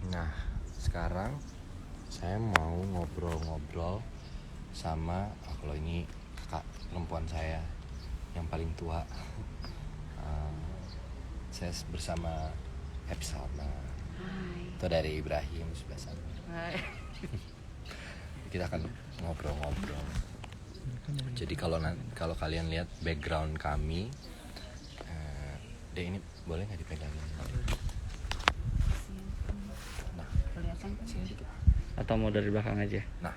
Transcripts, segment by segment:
Nah, sekarang saya mau ngobrol-ngobrol sama kalau ini kakak perempuan saya yang paling tua. Saya bersama Epsana. Itu dari Ibrahim sebelah sana. Kita akan ngobrol-ngobrol. Jadi kalau kalian lihat background kami, ini boleh nggak dipegangin? Nah, sini dikit. Atau mau dari belakang aja? Nah,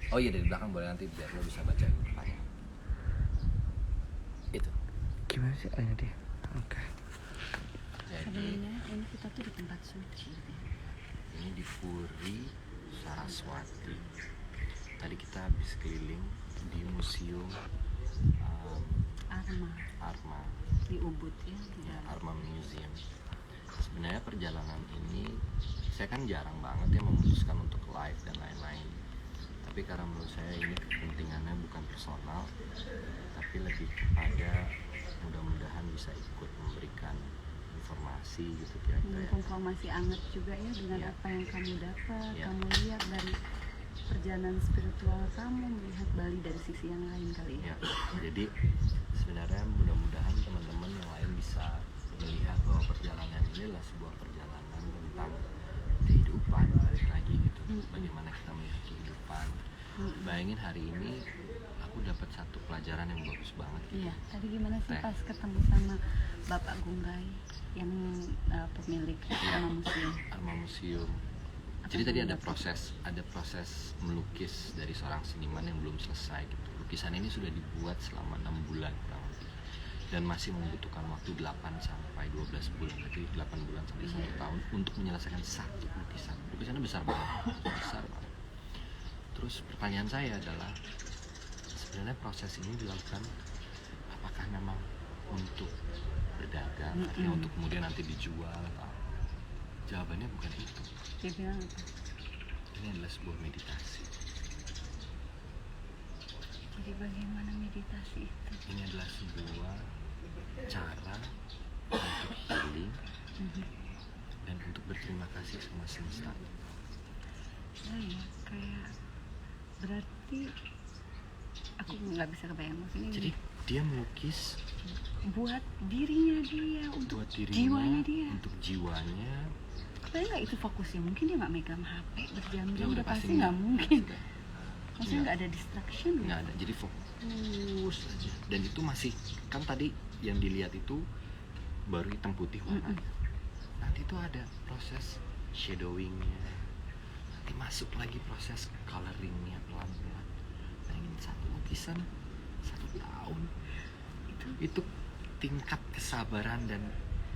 oh iya dari belakang boleh, nanti biar lo bisa baca depannya. Itu. Gimana sih dia? Oke. Jadi sebenarnya ini kita tuh di tempat suci. ini di Puri Saraswati. Tadi kita habis keliling di museum Arma Di Ubud ya, Arma Museum. Sebenarnya perjalanan ini saya kan jarang banget ya memutuskan untuk live dan lain-lain. Tapi karena menurut saya ini kepentingannya bukan personal, tapi lebih kepada mudah-mudahan bisa ikut memberikan informasi gitu kira-kira. Mumpung masih anget juga ya dengan apa yang kamu dapat, kamu lihat dari perjalanan spiritual kamu, melihat Bali dari sisi yang lain kali ya. Jadi sebenarnya mudah-mudahan teman-teman yang lain bisa melihat bahwa perjalanan ini adalah sebuah perjalanan tentang kehidupan, balik lagi gitu. Bagaimana kita melihat kehidupan. Bayangin hari ini aku dapat satu pelajaran yang bagus banget gitu. Iya, tadi gimana sih pas ketemu sama Bapak Gunggai yang pemilik Arma Museum. Jadi tadi ada proses melukis dari seorang seniman yang belum selesai gitu. Lukisan ini sudah dibuat selama 6 bulan kurang lebih. Dan masih membutuhkan waktu 8 sampai 12 bulan. Jadi 8 bulan sampai 1 tahun untuk menyelesaikan satu lukisan. Lukisannya besar banget. Terus pertanyaan saya adalah, sebenarnya proses ini dilakukan apakah memang untuk berdagang, artinya untuk kemudian nanti dijual atau apa? Jawabannya bukan itu. Dia bilang apa? Ini adalah sebuah meditasi. Jadi bagaimana meditasi itu? Ini adalah sebuah cara untuk healing dan untuk berterima kasih sama semesta. Ya, kayak berarti aku nggak bisa kebayang maksudnya. Jadi dia melukis buat dirinya dia, untuk jiwanya dia, untuk jiwanya. Kebayang nggak itu fokusnya? Mungkin dia nggak megang HP berjam-jam, Ya udah pasti nggak mungkin. Maksudnya Ya. nggak ada distraction. Nggak ada, jadi fokus aja. Dan itu masih, kan tadi yang dilihat itu baru hitam putih warnanya. Nanti itu ada proses shadowingnya, nanti masuk lagi proses coloringnya pelan-pelan. Nah ini satu lukisan 1 tahun itu tingkat kesabaran dan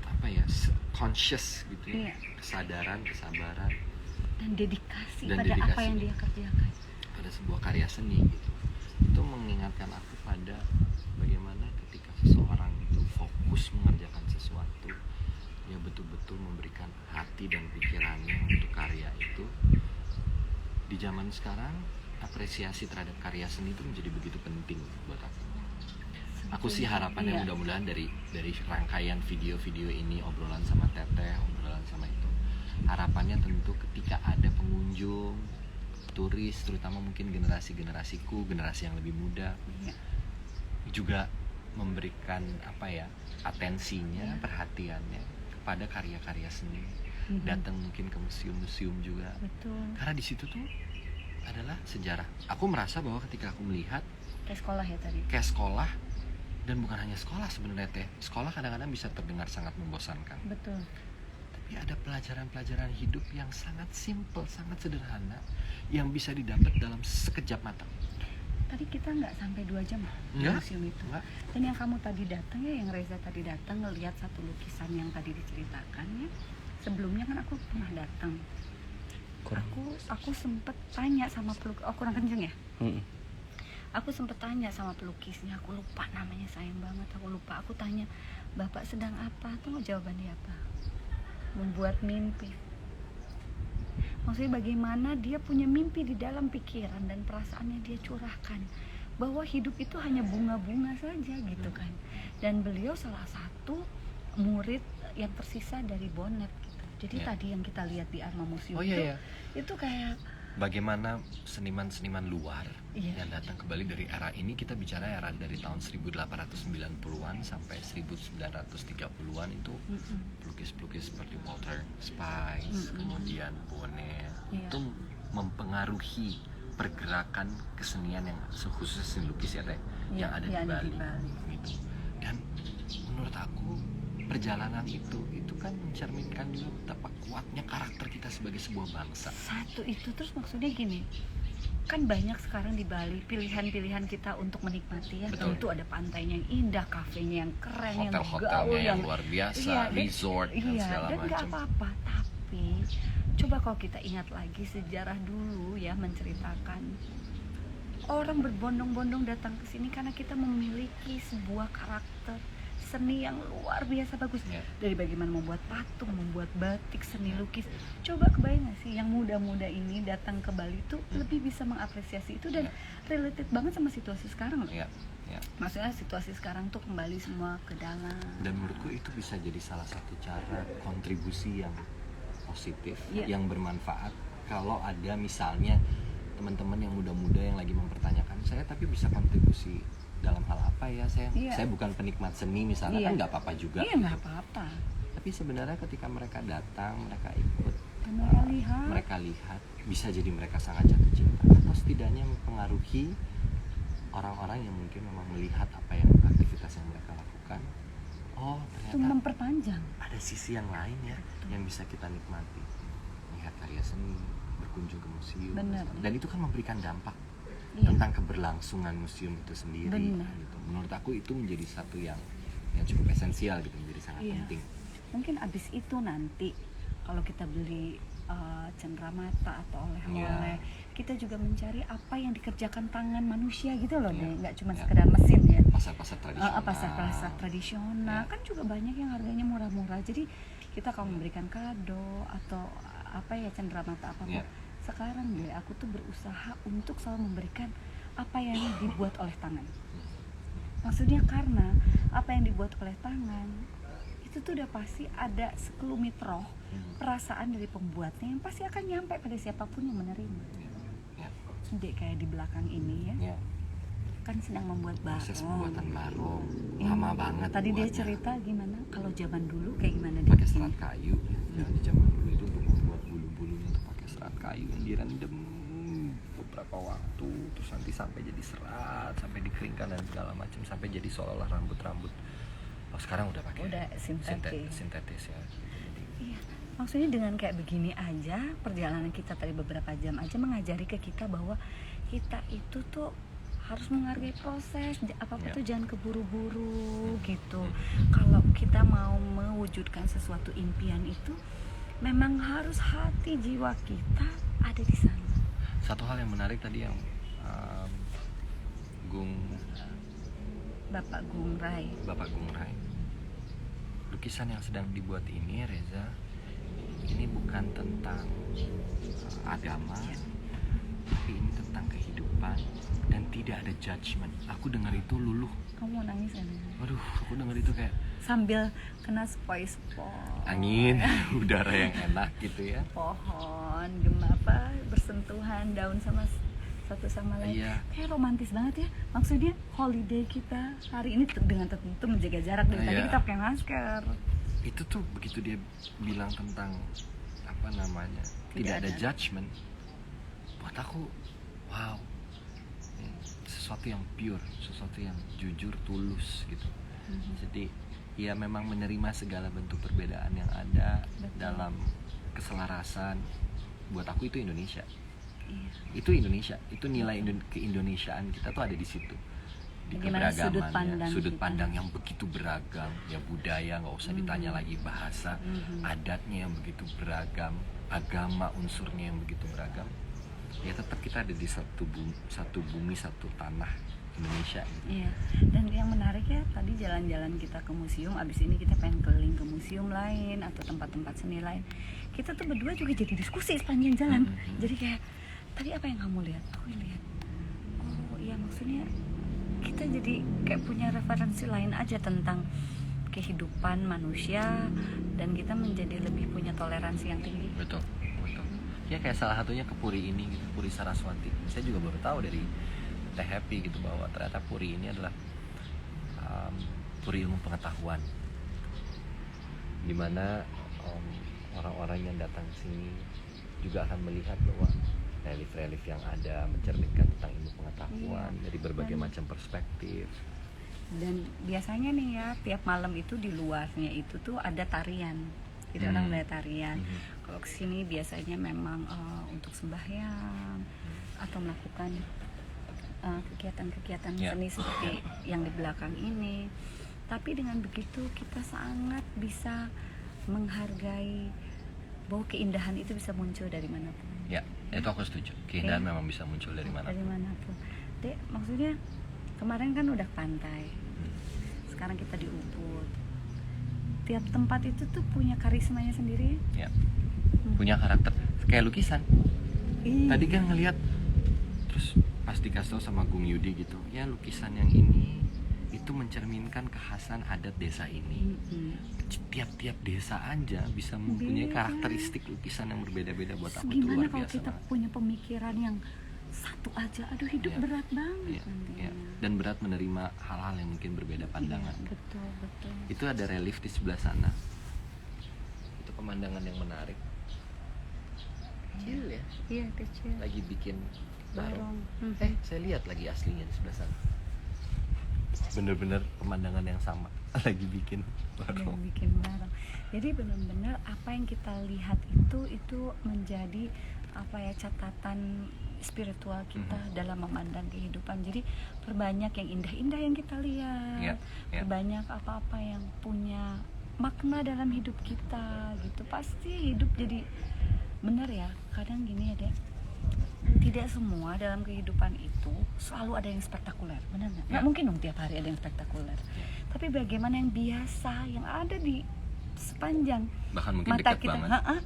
apa ya, conscious gitu ya, kesadaran, kesabaran dan dedikasi dan pada dedikasi apa yang dia kerjakan pada sebuah karya seni gitu. Itu mengingatkan aku pada bagaimana ketika seseorang itu fokus mengerjakan sesuatu, dia betul-betul memberikan hati dan pikirannya untuk karya itu. Di zaman sekarang apresiasi terhadap karya seni itu menjadi begitu penting buat aku. Aku sih harapannya mudah-mudahan dari rangkaian video-video ini, obrolan sama Teteh, obrolan sama itu, harapannya tentu ketika ada pengunjung, turis, terutama mungkin generasiku, generasi yang lebih muda, juga memberikan apa ya, atensinya, perhatiannya kepada karya-karya seni. Datang mungkin ke museum-museum juga. Betul. Karena di situ tuh adalah sejarah. Aku merasa bahwa ketika aku melihat kayak sekolah ya tadi. Kayak sekolah, dan bukan hanya sekolah sebenarnya Teh. Sekolah kadang-kadang bisa terdengar sangat membosankan. Betul. Tapi ada pelajaran-pelajaran hidup yang sangat simple, sangat sederhana, yang bisa didapat dalam sekejap mata. Tadi kita nggak sampai 2 jam di museum itu. Enggak. Dan yang kamu tadi datang ya, yang Reza tadi datang ngelihat satu lukisan yang tadi diceritakan ya. Sebelumnya kan aku pernah datang. Aku sempet tanya sama pelukis. Oh, kurang kenceng ya? Aku sempet tanya sama pelukisnya, aku lupa namanya, sayang banget aku lupa. Aku tanya, Bapak sedang apa? Tuh jawabannya apa? Membuat mimpi. Maksudnya bagaimana dia punya mimpi di dalam pikiran dan perasaannya dia curahkan, bahwa hidup itu hanya bunga-bunga saja gitu kan. Dan beliau salah satu murid yang tersisa dari Bonnet gitu. Jadi Iya. tadi yang kita lihat di Arma Museum Oh iya ya. itu kayak Bagaimana seniman-seniman luar Iya. yang datang ke Bali dari era ini, kita bicara era dari tahun 1890-an sampai 1930-an itu mm-mm. pelukis-pelukis seperti Walter Spice, Mm-mm. kemudian Bonnet Iya. itu mempengaruhi pergerakan kesenian yang khususnya seni lukis ya Teh, yang ada di Bali. Gitu. Dan menurut aku perjalanan itu kan mencerminkan juga betapa kuatnya karakter kita sebagai sebuah bangsa. Satu itu, terus maksudnya gini, kan banyak sekarang di Bali pilihan-pilihan kita untuk menikmati ya. Betul. Tentu ada pantainya yang indah, kafenya yang keren, yang Hotel-hotelnya gaul, yang luar biasa, iya, dan- resort dan iya, segala dan nggak macam. apa-apa. Tapi coba kalau kita ingat lagi sejarah dulu ya, menceritakan orang berbondong-bondong datang ke sini karena kita memiliki sebuah karakter seni yang luar biasa bagus. Ya. Dari bagaimana membuat patung, membuat batik, seni lukis. Coba kebayang gak sih yang muda-muda ini datang ke Bali tuh lebih bisa mengapresiasi itu dan related banget sama situasi sekarang loh. Ya, ya. Maksudnya situasi sekarang tuh kembali semua ke dalam. Dan menurutku itu bisa jadi salah satu cara kontribusi yang positif, Iya. yang bermanfaat. Kalau ada misalnya teman-teman yang muda-muda yang lagi mempertanyakan, saya tapi bisa kontribusi dalam hal apa ya, Iya. saya bukan penikmat seni misalnya, Iya. kan nggak apa-apa juga. Iya nggak apa-apa. Tapi sebenarnya ketika mereka datang, mereka ikut, Dan mereka lihat. lihat, bisa jadi mereka sangat jatuh cinta, atau setidaknya mempengaruhi orang-orang yang mungkin memang melihat apa yang aktivitas yang mereka lakukan. Oh Itu ternyata memperpanjang. ada sisi yang lain ya yang bisa kita nikmati, melihat karya seni, berkunjung ke museum. Benar. Dan itu kan memberikan dampak Iya. tentang keberlangsungan museum itu sendiri. Benar. Gitu. Menurut aku itu menjadi satu yang cukup esensial gitu, menjadi sangat Iya. penting. Mungkin abis itu nanti kalau kita beli cenderamata atau oleh-oleh, kita juga mencari apa yang dikerjakan tangan manusia gitu loh, Iya. deh. Nggak cuma Iya. sekedar mesin ya. Pasar-pasar tradisional. Pasar-pasar tradisional Iya. kan juga banyak yang harganya murah-murah. Jadi kita kalau memberikan kado atau apa ya, cenderamata apapun, Iya. sekarang deh aku tuh berusaha untuk selalu memberikan apa yang dibuat oleh tangan. Maksudnya karena apa yang dibuat oleh tangan itu tuh udah pasti ada sekelumit roh, perasaan dari pembuatnya yang pasti akan nyampe pada siapapun yang menerima. Ya. Dek kayak di belakang ini ya, Ya. kan sedang membuat Proses barong. pembuatan barong Iya. lama banget. Tadi dia buatnya. cerita gimana kalau zaman dulu kayak gimana dia Pakai bikin. serat kayu. Ya, di zaman dulu itu untuk membuat bulu-bulunya itu pakai serat kayu yang direndam beberapa waktu, terus nanti sampai jadi serat, sampai dikeringkan dan segala macam, sampai jadi seolah-olah rambut-rambut. Oh, sekarang udah pakai Udah sintetis. sintetis ya. Iya, maksudnya dengan kayak begini aja, perjalanan kita tadi beberapa jam aja mengajari ke kita bahwa kita itu tuh harus menghargai proses, apapun Ya. tuh jangan keburu-buru gitu. Kalau kita mau mewujudkan sesuatu impian itu, memang harus hati jiwa kita ada di sana. Satu hal yang menarik tadi yang Bapak Gung Rai. Bapak Gung Rai, lukisan yang sedang dibuat ini, Reza, ini bukan tentang agama, tapi ini tentang kehidupan dan tidak ada judgement. Aku dengar itu luluh. Kamu mau nangis kan? Waduh, aku dengar itu kayak Sambil kena spoi-spoi. angin, udara yang enak gitu ya. Pohon, bersentuhan daun sama satu sama lain. Iya. Kayak romantis banget ya. Maksudnya holiday kita hari ini dengan tentu menjaga jarak dari tadi Iya. kita pakai masker. Itu tuh begitu dia bilang tentang apa namanya, tidak ada judgement, buat aku wow, sesuatu yang pure, sesuatu yang jujur, tulus gitu. Jadi ya memang menerima segala bentuk perbedaan yang ada. Betul. Dalam keselarasan. Buat aku itu Indonesia. Iya. Itu Indonesia, itu nilai keindonesiaan kita tuh ada di situ, di Bagaimana sudut keberagamannya, pandang sudut kita. pandang yang begitu beragam, ya budaya nggak usah ditanya lagi, bahasa, adatnya yang begitu beragam, agama unsurnya yang begitu beragam, ya tetap kita ada di satu bumi, satu tanah Indonesia gitu. Iya. Dan yang menarik ya tadi jalan-jalan kita ke museum, abis ini kita pengen keliling ke museum lain atau tempat-tempat seni lain. Kita tuh berdua juga jadi diskusi sepanjang jalan. Jadi kayak tadi apa yang kamu lihat? Aku lihat. Oh iya, maksudnya kita jadi kayak punya referensi lain aja tentang kehidupan manusia dan kita menjadi lebih punya toleransi yang tinggi. Betul. Ya kayak salah satunya ke Puri ini gitu, Puri Saraswati. Saya juga baru tahu dari Teh Happy gitu bahwa ternyata Puri ini adalah Puri ilmu pengetahuan, dimana orang-orang yang datang ke sini juga akan melihat bahwa relief-relief yang ada mencerminkan tentang ilmu pengetahuan dari berbagai macam perspektif. Dan biasanya nih ya, tiap malam itu di luarnya itu tuh ada tarian. Jadi orang ada tarian. Kalau kesini biasanya memang untuk sembahyang atau melakukan kegiatan-kegiatan seni seperti yang di belakang ini. Tapi dengan begitu kita sangat bisa menghargai bahwa keindahan itu bisa muncul dari manapun. Ya, itu aku setuju. Keindahan memang bisa muncul dari mana? Dari manapun. Dek, maksudnya kemarin kan udah pantai. Sekarang kita di Ubud. Tiap tempat itu tuh punya karismanya sendiri. Ya. Punya karakter kayak lukisan. Tadi kan ngelihat terus pas dikasih tau sama Gung Yudi gitu, ya lukisan yang ini itu mencerminkan kekhasan adat desa ini. Tiap-tiap desa aja bisa mempunyai karakteristik lukisan yang berbeda-beda. Buat aku tuh luar biasa. Gimana kalau kita punya pemikiran yang satu aja, aduh hidup berat banget. Dan berat menerima hal-hal yang mungkin berbeda pandangan. Betul. Itu ada relief di sebelah sana. Itu pemandangan yang menarik. Kecil ya? Iya, kecil. Lagi bikin barong. Saya lihat lagi aslinya di sebelah sana. Bener-bener pemandangan yang sama. Lagi bikin barong. Jadi benar-benar apa yang kita lihat itu menjadi catatan spiritual kita dalam memandang kehidupan. Jadi perbanyak yang indah-indah yang kita lihat, perbanyak apa-apa yang punya makna dalam hidup kita gitu. Pasti hidup jadi benar ya. Kadang gini ya Dek, tidak semua dalam kehidupan itu selalu ada yang spektakuler, benar nggak? Nggak mungkin dong tiap hari ada yang spektakuler. Tapi bagaimana yang biasa, yang ada di sepanjang bahkan mungkin mata dekat kita, banget.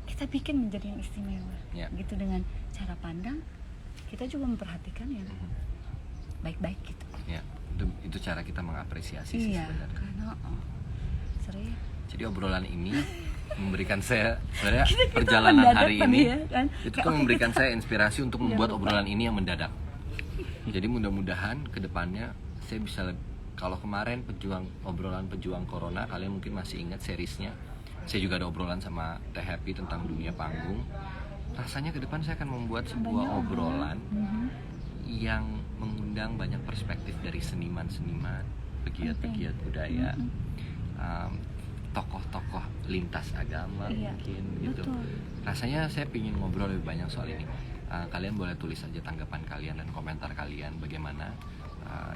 kita bikin menjadi yang istimewa. Gitu dengan cara pandang, kita juga memperhatikan yang baik-baik gitu. Ya, itu cara kita mengapresiasi sih sebenarnya. Karena serius. Jadi obrolan ini memberikan saya sebenarnya perjalanan hari ini itu tuh memberikan saya inspirasi untuk membuat obrolan ini yang mendadak. Jadi mudah-mudahan kedepannya saya bisa kalau kemarin obrolan pejuang corona, kalian mungkin masih ingat seriesnya. Saya juga ada obrolan sama Teh Happy tentang dunia panggung. Rasanya ke depan saya akan membuat sebuah obrolan yang mengundang banyak perspektif dari seniman-seniman, pegiat-pegiat budaya, tokoh-tokoh lintas agama mungkin gitu. Rasanya saya ingin ngobrol lebih banyak soal ini. Kalian boleh tulis aja tanggapan kalian dan komentar kalian bagaimana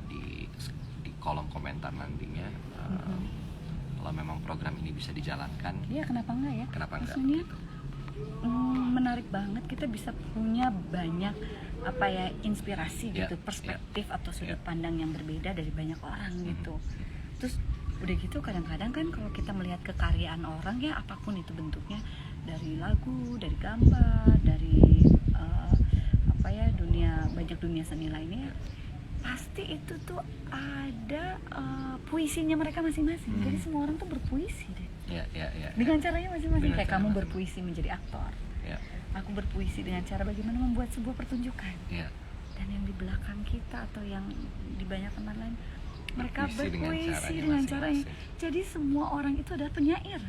di kolom komentar nantinya. Kalau memang program ini bisa dijalankan. Iya, kenapa enggak ya? Kenapa enggak? Maksudnya menarik banget, kita bisa punya banyak inspirasi gitu, perspektif atau sudut pandang yang berbeda dari banyak orang gitu. Terus udah gitu kadang-kadang kan kalau kita melihat kekaryaan orang ya, apapun itu bentuknya, dari lagu, dari gambar, dari dunia seni lainnya, pasti itu tuh ada puisinya mereka masing-masing. Jadi semua orang tuh berpuisi deh. Dengan caranya masing-masing. Kayak kamu berpuisi menjadi aktor. Aku berpuisi dengan cara bagaimana membuat sebuah pertunjukan. Dan yang di belakang kita atau yang di banyak tempat lain, mereka berpuisi dengan caranya. Jadi semua orang itu adalah penyair.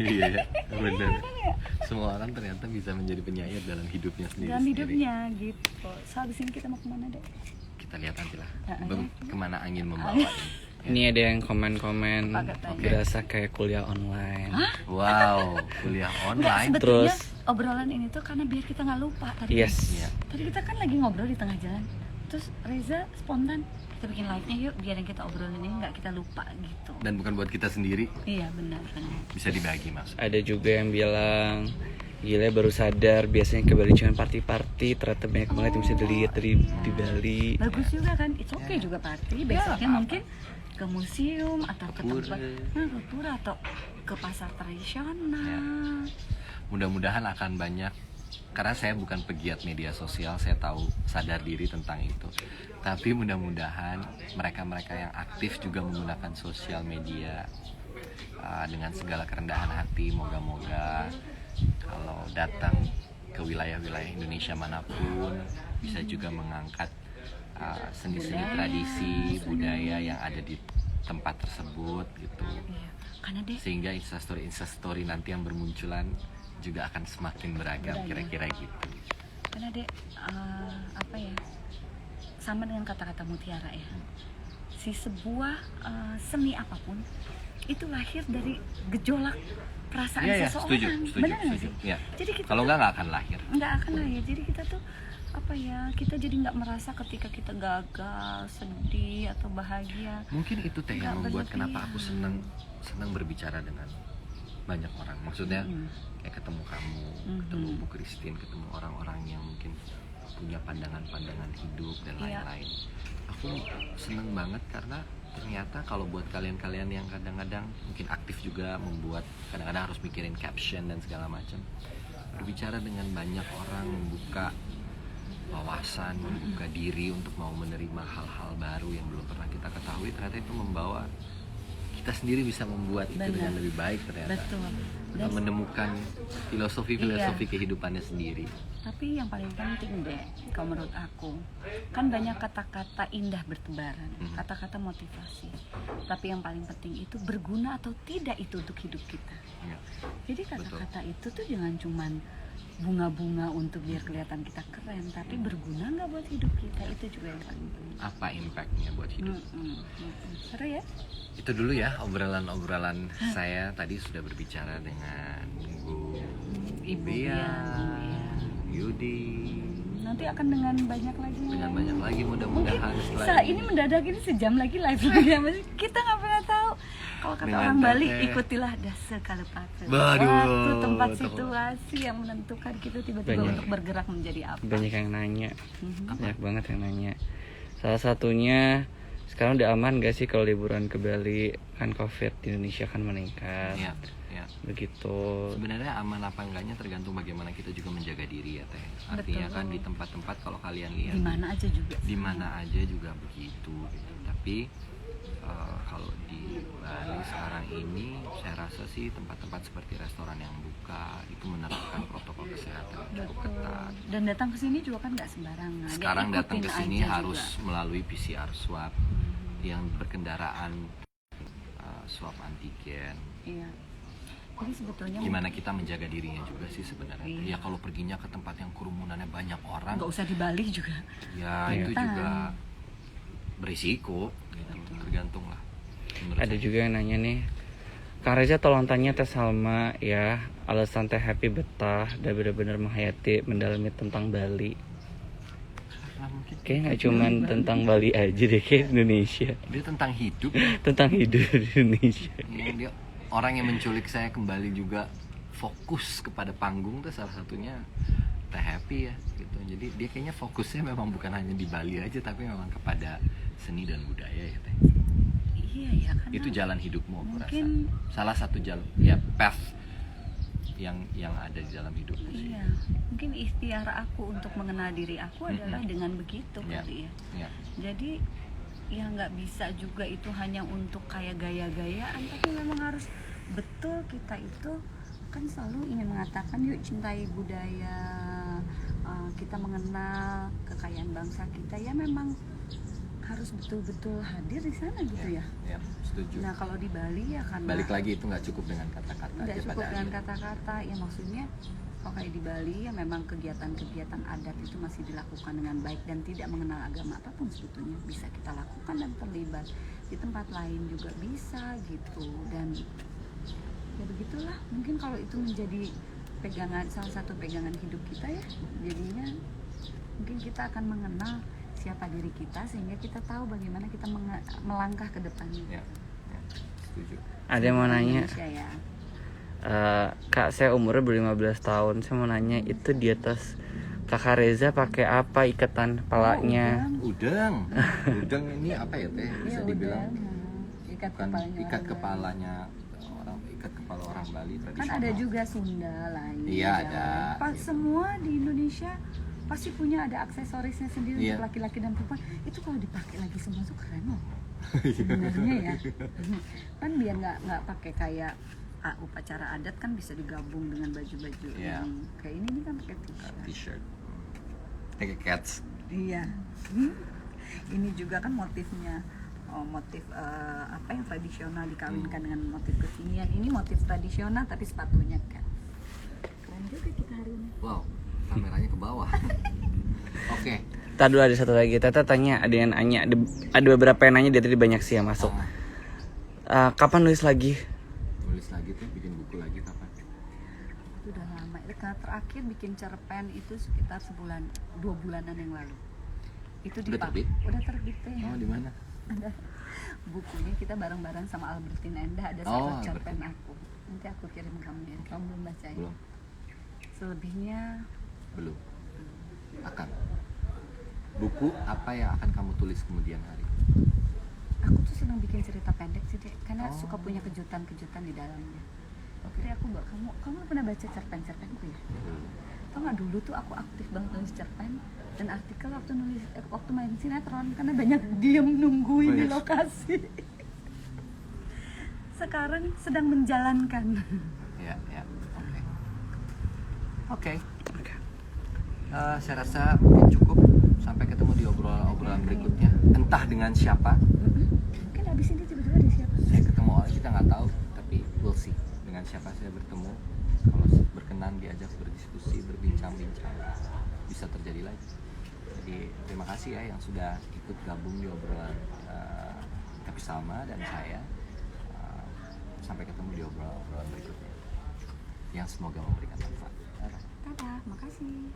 Iya, benar. Semua orang ternyata bisa menjadi penyair dalam hidupnya sendiri. Dalam hidupnya gitu. So, habis ini kita mau kemana deh? Kita lihat nanti lah. Kemana angin membawa. Ini ada yang komen-komen berasa kayak kuliah online. Wow, kuliah online. Sebetulnya obrolan ini tuh karena biar kita nggak lupa tadi. Yes. Tadi kita kan lagi ngobrol di tengah jalan. Terus Reza spontan, kita bikin live-nya yuk biar yang kita obrolin ini nggak kita lupa gitu. Dan bukan buat kita sendiri. Iya, benar. Bisa dibagi, Mas. Ada juga yang bilang, gila baru sadar biasanya ke Bali cuma party-party, ternyata banyak banget yang bisa dilihat di Bali. Bagus juga kan, it's okay juga party. Besoknya mungkin ke museum atau ke tempat pura atau ke pasar tradisional. Mudah-mudahan akan banyak karena saya bukan pegiat media sosial, saya tahu sadar diri tentang itu. Tapi mudah-mudahan mereka-mereka yang aktif juga menggunakan sosial media dengan segala kerendahan hati, moga-moga kalau datang ke wilayah-wilayah Indonesia manapun bisa juga mengangkat seni-seni tradisi, budaya yang ada di tempat tersebut gitu. Iya. Karena deh Sehingga instastory nanti yang bermunculan juga akan semakin beragam, kira-kira gitu. karena dek apa ya, sama dengan kata-kata mutiara ya, si sebuah seni apapun itu lahir dari gejolak perasaan Iya, seseorang. setuju. Benar nggak sih? Ya. Jadi kita Kalau tuh nggak akan lahir. nggak akan lahir. Jadi kita tuh apa ya, kita jadi nggak merasa ketika kita gagal, sedih atau bahagia. Mungkin itu teh yang Nggak membuat berlebihan. kenapa aku senang berbicara dengan banyak orang. Maksudnya kayak ketemu kamu, ketemu Bu Christine, ketemu orang-orang yang mungkin punya pandangan-pandangan hidup dan Iya. lain-lain. Aku seneng banget karena ternyata kalau buat kalian-kalian yang kadang-kadang mungkin aktif juga membuat, kadang-kadang harus mikirin caption dan segala macam, berbicara dengan banyak orang, membuka wawasan, membuka diri untuk mau menerima hal-hal baru yang belum pernah kita ketahui, ternyata itu membawa kita sendiri bisa membuat itu dengan lebih baik ternyata. Betul. Dan menemukan filosofi Iya. kehidupannya sendiri. Tapi yang paling penting deh, kalau menurut aku, kan banyak kata-kata indah bertebaran, kata-kata motivasi. Tapi yang paling penting itu berguna atau tidak itu untuk hidup kita. Ya. Jadi kata-kata itu tuh jangan cuman bunga-bunga untuk biar kelihatan kita keren, tapi berguna nggak buat hidup kita, itu juga yang paling penting. Apa impactnya buat hidup? Seru ya? Itu dulu ya obrolan-obrolan saya tadi sudah berbicara dengan Bu Ibu Bea, Bian, Yudi, nanti akan dengan banyak lagi. dengan banyak lagi mudah-mudahan setelah Ini mendadak ini sejam lagi live lagi ya, Mas. Kita nggak pernah tahu. Kalau kata Dengan orang Bali, Teteh. ikutilah dase kalepate. Waduh, Waktu, tempat, tahu. situasi yang menentukan kita tiba-tiba Banyak. untuk bergerak menjadi apa. Banyak yang nanya, Mhm. banyak banget yang nanya. Salah satunya, sekarang udah aman gak sih kalau liburan ke Bali? Kan COVID di Indonesia kan meningkat. ya, ya. Begitu. Sebenarnya aman apa enggaknya tergantung bagaimana kita juga menjaga diri ya teh. Artinya Betul. kan di tempat-tempat kalau kalian lihat Di mana aja juga. di mana aja juga begitu gitu. Tapi kalau di Bali sekarang ini saya rasa sih tempat-tempat seperti restoran yang buka itu menerapkan protokol kesehatan yang cukup Betul. ketat. Dan datang ke sini juga kan nggak sembarangan. Ya, Sekarang datang ikutin ke sini aja harus juga. melalui PCR swab yang berkendaraan swab antigen. Iya. Jadi sebetulnya Gimana kita menjaga dirinya juga sih sebenarnya. Iya. Ya kalau perginya ke tempat yang kerumunannya banyak orang, nggak usah di Bali juga. ya Iya. itu juga berisiko gitu. Tergantung lah menurut Ada saya. juga yang nanya nih, Kang Reza tolong tanya Teh Salma ya, alasan Teh Happy betah dan benar-benar menghayati mendalami tentang Bali. Karena mungkin Kayaknya nggak cuman tentang Bali aja deh, kayak Indonesia. dia tentang hidup. Tentang hidup di Indonesia. Ya, dia orang yang menculik saya kembali juga fokus kepada panggung tuh salah satunya Teh Happy ya gitu. Jadi dia kayaknya fokusnya memang bukan hanya di Bali aja tapi memang kepada seni dan budaya ya Teh. Iya ya, karena Itu jalan hidupmu aku rasa. mungkin Salah satu jalan ya path yang ada di dalam hidupmu sih. iya, mungkin ikhtiar aku untuk mengenal diri aku adalah dengan begitu Ya. kali ya. Ya. Jadi ya nggak bisa juga itu hanya untuk kayak gaya-gayaan, tapi memang harus betul kita itu kan selalu ingin mengatakan yuk cintai budaya, kita mengenal kekayaan bangsa kita, ya memang harus betul-betul hadir di sana gitu ya. Ya, setuju. Nah kalau di Bali ya karena Balik lagi itu nggak cukup dengan kata-kata nggak aja cukup pada dengan akhirnya. kata-kata, ya maksudnya kalau kayak di Bali ya memang kegiatan-kegiatan adat itu masih dilakukan dengan baik dan tidak mengenal agama apapun sebetulnya bisa kita lakukan dan terlibat di tempat lain juga bisa gitu. Dan ya begitulah, mungkin kalau itu menjadi salah satu pegangan hidup kita ya, jadinya mungkin kita akan mengenal siapa diri kita sehingga kita tahu bagaimana kita melangkah ke depannya. Ya, ya, setuju. Ada yang mau nanya, Indonesia ya. Kak saya umurnya baru 15 tahun, saya mau nanya itu di atas Kakak Reza pakai apa ikatan kepalanya? Udang ini apa ya Teh? Bisa Iya, dibilang udah. Ikat bukan kepalanya ikat orang. kepalanya orang. ikat kepala orang Bali Kan tradisional. ada juga Sunda lain. Iya, ada. Semua di Indonesia pasti punya ada aksesorisnya sendiri Iya. untuk laki-laki dan perempuan. Itu kalau dipakai lagi semua tuh keren loh. Iya. Sebenarnya ya. Kan biar nggak pakai kayak upacara adat kan bisa digabung dengan baju-baju Iya. yang kayak ini kan pakai t-shirt. T-shirt. Kayak cats. Iya. Ini juga kan motifnya motif apa yang tradisional dikawinkan dengan motif kekinian. Ini motif tradisional tapi sepatunya kan. Keren juga kita hari ini. Wow, kameranya ke bawah. Oke. Tadi ada satu lagi, Tata tanya, ada yang nanya, ada beberapa yang nanya, dia tadi banyak sih yang masuk. Kapan nulis lagi? Nulis lagi tuh, bikin buku lagi kapan? Itu udah lama. Terakhir bikin cerpen itu sekitar 2 bulanan yang lalu. Itu Udah terbit? Udah terbit ya. Oh, di mana? Ada bukunya kita bareng-bareng sama Albertine Endah, ada Oh, satu cerpen aku. Nanti aku kirim kamu ya. Kamu belum baca ya? Belum. Selebihnya Belum. Akan. Buku apa yang akan kamu tulis kemudian hari? aku tuh senang bikin cerita pendek sih deh, karena Oh. suka punya kejutan-kejutan di dalamnya. Oke. Jadi aku buat kamu pernah baca cerpen-cerpenku ya? Tau nggak dulu tuh aku aktif banget nulis cerpen dan artikel waktu main sinetron karena banyak diem nungguin di Banyak. lokasi. Sekarang sedang menjalankan. Ya, ya. Oke. Saya rasa mungkin cukup. Sampai ketemu di obrolan berikutnya. Entah dengan siapa. Mungkin abis ini tiba-tiba ada siapa? Saya ketemu orang kita nggak tahu, tapi we'll see dengan siapa saya bertemu. Kalau berkenan diajak berdiskusi, berbincang-bincang, bisa terjadi lagi. Jadi terima kasih ya yang sudah ikut gabung di obrolan Tapi Salma dan saya. Sampai ketemu di obrolan berikutnya yang semoga memberikan manfaat. Dadah, makasih.